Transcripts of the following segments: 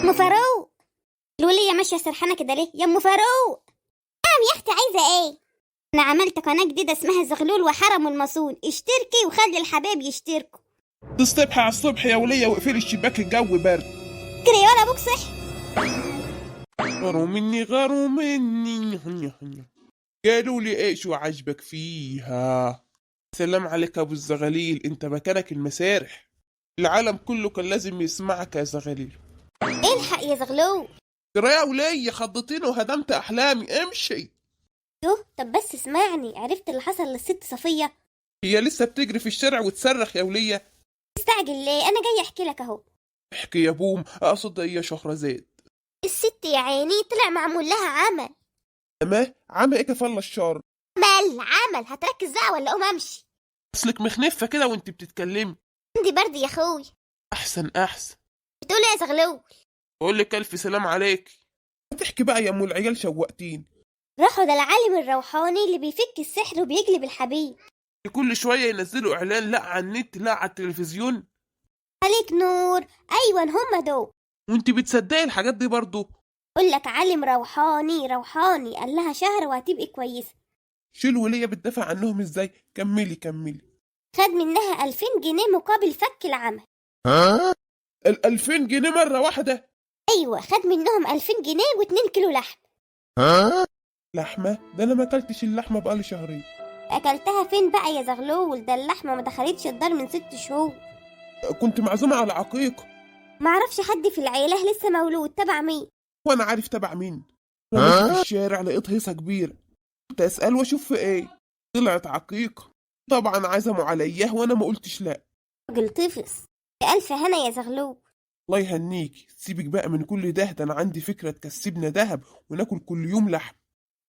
ام فاروق، الولية ماشية سرحانة كده ليه يا ام فاروق؟ نعم يا اختي، عايزة ايه؟ انا عملت قناة جديدة اسمها زغلول وحرم المصون، اشتركي وخلي الحبايب يشتركوا. تصطبحي على الصبح يا ولية واقفلي الشباك، الجو برد. كري ولا ابوك صح؟ غاروا مني غاروا مني. قالوا لي ايش وعجبك فيها؟ سلام عليك ابو الزغاليل، انت مكانك المسارح. العالم كله كان لازم يسمعك يا زغاليل. الحق يا زغلول. ترى يا ولية خضتيني وهدمت احلامي، امشي. طب بس اسمعني، عرفت اللي حصل للست صفية؟ هي لسه بتجري في الشارع وتصرخ يا ولية؟ مستعجل ليه؟ انا جاي احكي لك اهو. احكي يا بوم، اقصد يا شهرزاد. الست يا عيني طلع معمول لها عمل. ما عامل ايه كفالة الشر؟ عمل هتركز بقى ولا اقوم امشي؟ اصلك مخنفة كده وانت بتتكلمي. عندي برد يا اخوي. احسن. بتقول ايه يا زغلول؟ بقول لك الف سلام عليك. هتحكي بقى يا ام العيال، شوقتين. راحوا ده العالم الروحاني اللي بيفك السحر وبيجلب الحبيب. كل شوية ينزلوا اعلان، لا على النت لا على التلفزيون. عليك نور. ايوه هم دول. وانت بتصدقي الحاجات دي برضو؟ قول لك عالم روحاني قال لها شهر وهتبقي كويسه. شو الولية بتدافع عنهم ازاي؟ كملي. خد منها 2000 جنيه مقابل فك العمل. ها؟ 2000 جنيه مرة واحدة؟ ايوه خد منهم 2000 جنيه و2 كيلو لحم. ها؟ لحمة؟ ده انا ما اكلتش اللحمة بقالي شهرين. اكلتها فين بقى يا زغلول؟ ده اللحمه ما دخلتش الدار من 6 شهور. كنت معزومة على عقيقة. معرفش حد في العيله لسه مولود، تبع مين؟ وانا عارف تبع مين. انا في الشارع لقيت هيصة كبيرة، كنت اسأل واشوف في ايه. طلعت عقيقة. طبعا عزموا علياه وانا ما قلتش لا. راجل طفس. بألف هنا يا زغلول. الله يهنيك، سيبك بقى من كل ده انا عندي فكرة تكسبنا دهب وناكل كل يوم لحم.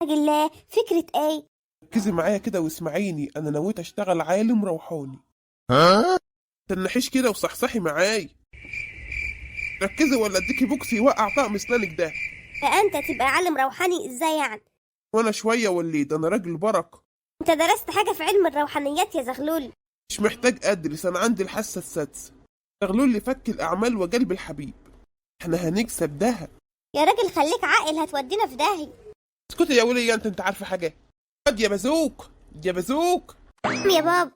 راجل لا، فكره ايه؟ ركزي معايا كده واسمعيني، انا نويت اشتغل عالم روحاني. ها؟ تنحيش كده وصحصحي معاي. ركزي ولا اديكي بوكس يوقع طقم اسنانك ده. ده انت تبقى عالم روحاني ازاي يعني؟ وانا شوية وليد، انا راجل بركة. انت درست حاجه في علم الروحانيات يا زغلول؟ مش محتاج ادرس، انا عندي الحاسة السادسة. شغلوا لي فك الاعمال وجلب الحبيب. احنا هنكسب دهب. يا راجل خليك عاقل، هتودينا في داهيه. اسكتي يا ولية، انت عارفة حاجة. قد يا بازوك يا بازوك. يا بابا.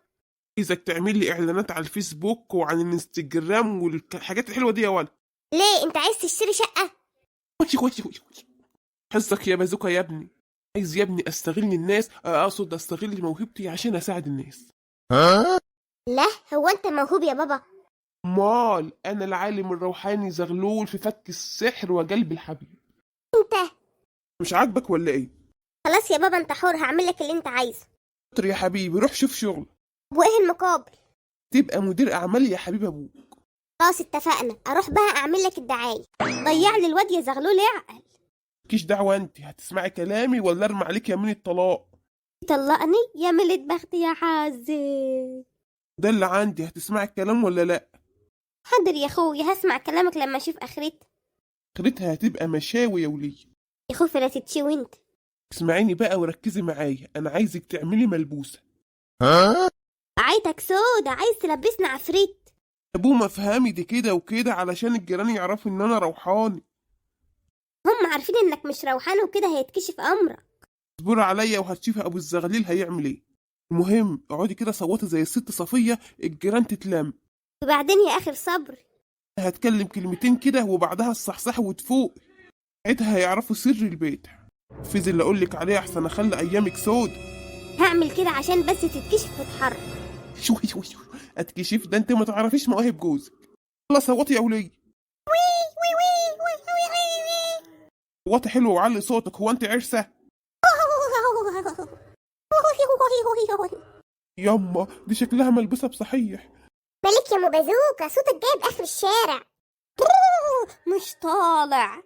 عايزك تعمل لي اعلانات على الفيسبوك وعن الانستجرام والحاجات الحلوة دي يا ولد. ليه انت عايز تشتري شقه؟ وشي. حظك يا بازوكا يا ابني. عايز يا ابني استغل الناس، اقصد استغل موهبتي عشان اساعد الناس. ها؟ لا، هو انت موهوب يا بابا؟ مال انا العالم الروحاني زغلول في فك السحر وجلب الحبيب. انت مش عاجبك ولا ايه؟ خلاص يا بابا، انت حر، هعمل لك اللي انت عايزه. شاطر يا حبيبي، روح شوف شغل. وايه المقابل؟ تبقى مدير اعمال يا حبيب ابوك. خلاص اتفقنا، اروح بقى اعمل لك الدعايه. ضيع لي الواد يا زغلول يعقل. مالكيش دعوه، انت هتسمعي كلامي ولا ارمي عليك يمين الطلاق. طلقني يا ملت بختي يا حازم. ده اللي عندي، هتسمعي الكلام ولا لا؟ حاضر يا اخوي، هسمع كلامك لما اشوف اخرتها. اخرتها هتبقى مشاوي يا وليه. يا خوفي لا تتشوي انت. اسمعيني بقى وركزي معايا، انا عايزك تعملي ملبوسه. ها؟ عيتك سودا، عايز تلبسنا عفريت؟ يا بوما افهمي دي كده وكده علشان الجيران يعرفوا ان انا روحاني. هم عارفين انك مش روحاني وكده هيتكشف امرك. اصبري عليا وهتشوفي ابو الزغليل هيعمل ايه. المهم اقعدي كده صوتي زي الست صفيه، الجيران تتلم. وبعدين يا اخر صبر. هتكلم كلمتين كده وبعدها الصحصح وتفوق. ساعتها هيعرفوا سر البيت. نفذي اللي اقولك عليه احسن اخلي ايامك سود. هعمل كده عشان بس تتكشف وتتحرك. شو اتكشف؟ ده انت ما تعرفيش مواهب جوزك. يلا صوتي يا ولي. صوتي حلو وعلي صوتك، هو انت عرسه؟ يما دي شكلها ملبسه بصحيح. مالك يا ام بازوكا، صوتك جايب اخر الشارع. مش طالع.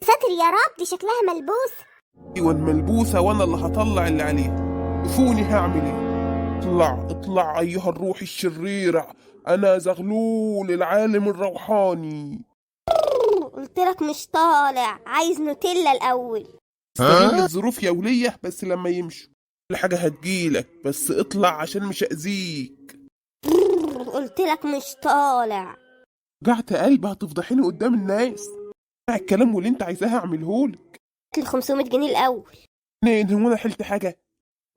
ساتر يا رب، دي شكلها ملبوس. ايوه ملبوسه، وانا اللي هطلع اللي عليها. شوفوني هعمل ايه. اطلع ايها الروح الشريره، انا زغلول العالم الروحاني. قلت لك مش طالع، عايز نوتيلا الاول. استغل الظروف يا وليه، بس لما يمشوا كل حاجه هتجيلك، بس اطلع عشان مش اذيك. قلت لك مش طالع. وجعت قلبي، هتفضحيني قدام الناس. الكلام واللي انت عايزاها اعملهولك. ال 500 جنيه الأول. اتنين، هو انا حلت حاجة؟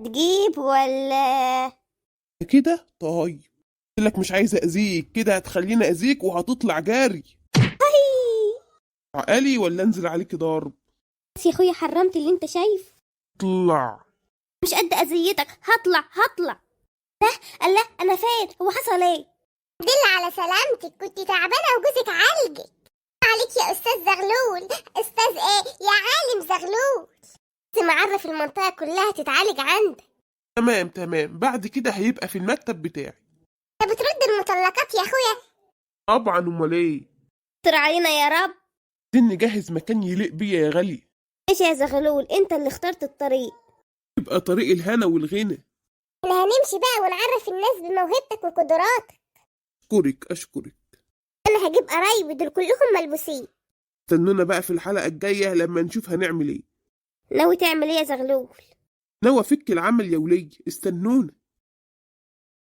تجيب ولا؟ كده طيب. قلت لك مش عايز اذيك، كده هتخليني اذيك وهتطلع جاري. عقلي ولا انزل عليك ضرب؟ بس يا اخويا حرمت اللي انت شايف. طلع. مش قد اذيتك، هطلع. الله انا فين؟ هو حصل ايه؟ دل على سلامتك، كنت تعبانة وجوزك عالجك. عليك يا أستاذ زغلول. أستاذ إيه؟ يا عالم زغلول. لازم أعرف المنطقة كلها تتعالج عندك. تمام، بعد كده هيبقى في المكتب بتاعي. أنت بترد المطلقات يا أخويا؟ طبعا، امال ايه. استر علينا يا رب. عايزين نجهز مكان يليق بيا يا غالي. ايش يا زغلول، انت اللي اخترت الطريق. يبقى طريق الهنا والغنى. إحنا هنمشي بقى ونعرف الناس بموهبتك وقدراتك. اشكرك. أنا هجيب قرايبي دول كلهم ملبوسين. استنونا بقى في الحلقة الجاية لما نشوف هنعمل ايه. ناوي تعمل ايه يا زغلول؟ ناوي افك العمل يا ولي، استنونا.